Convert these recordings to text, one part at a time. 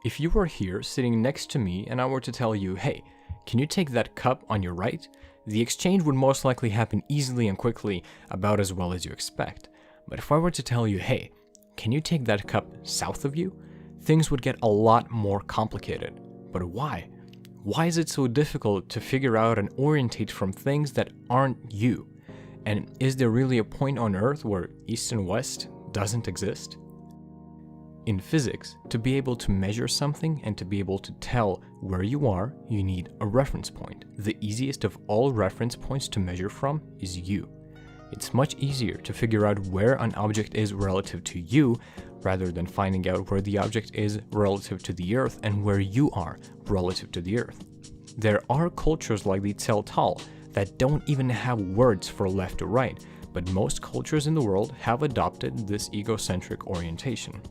If you were here sitting next to me and I were to tell you, hey, can you take that cup on your right? The exchange would most likely happen easily and quickly, about as well as you expect. But if I were to tell you, hey, can you take that cup south of you? Things would get a lot more complicated. But why? Why is it so difficult to figure out and orientate from things that aren't you? And is there really a point on Earth where east and west doesn't exist? In physics, to be able to measure something and to be able to tell where you are, you need a reference point. The easiest of all reference points to measure from is you. It's much easier to figure out where an object is relative to you rather than finding out where the object is relative to the Earth and where you are relative to the Earth. There are cultures like the Tseltal that don't even have words for left or right, but most cultures in the world have adopted this egocentric orientation.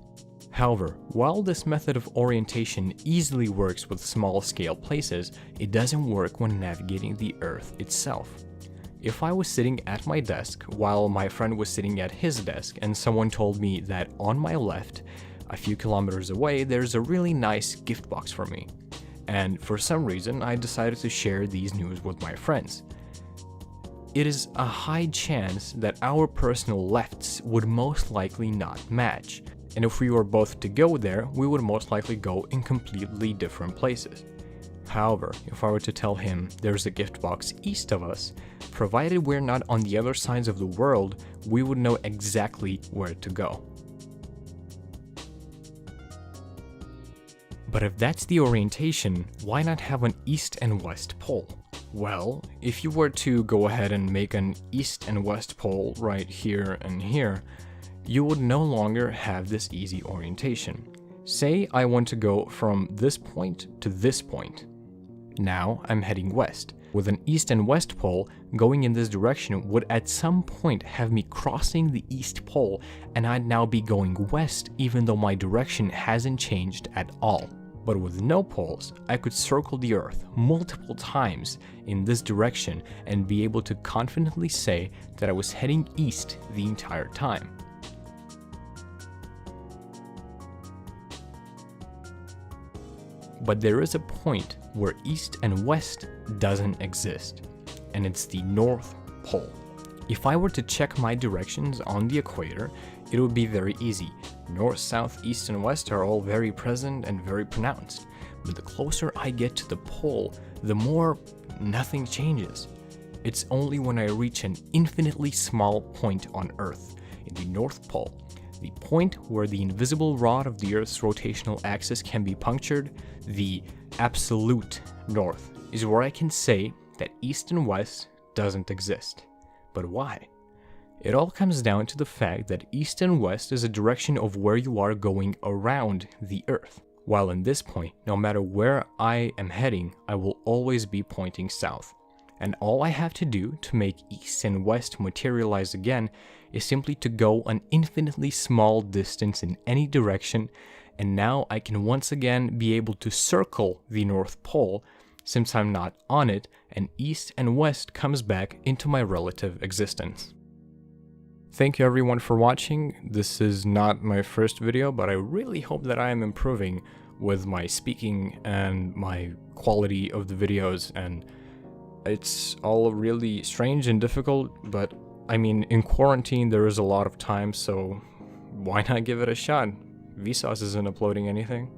However, while this method of orientation easily works with small-scale places, it doesn't work when navigating the Earth itself. If I was sitting at my desk while my friend was sitting at his desk and someone told me that on my left, a few kilometers away, there's a really nice gift box for me, and for some reason I decided to share these news with my friends, it is a high chance that our personal lefts would most likely not match. And if we were both to go there, we would most likely go in completely different places. However, if I were to tell him there's a gift box east of us, provided we're not on the other sides of the world, we would know exactly where to go. But if that's the orientation, why not have an east and west pole? Well, if you were to go ahead and make an east and west pole right here and here, you would no longer have this easy orientation. Say I want to go from this point to this point. Now I'm heading west. With an east and west pole, going in this direction would at some point have me crossing the east pole, and I'd now be going west even though my direction hasn't changed at all. But with no poles, I could circle the Earth multiple times in this direction and be able to confidently say that I was heading east the entire time. But there is a point where east and west doesn't exist, and it's the North Pole. If I were to check my directions on the equator, it would be very easy. North, south, east, and west are all very present and very pronounced. But the closer I get to the pole, the more nothing changes. It's only when I reach an infinitely small point on Earth, in the North Pole, the point where the invisible rod of the Earth's rotational axis can be punctured, the absolute north, is where I can say that east and west doesn't exist. But why? It all comes down to the fact that east and west is a direction of where you are going around the Earth. While in this point, no matter where I am heading, I will always be pointing south. And all I have to do to make east and west materialize again is simply to go an infinitely small distance in any direction, and now I can once again be able to circle the North Pole since I'm not on it, and east and west comes back into my relative existence. Thank you everyone for watching. This is not my first video, but I really hope that I am improving with my speaking and my quality of the videos, and it's all really strange and difficult, but I mean, in quarantine there is a lot of time, so why not give it a shot? Vsauce isn't uploading anything.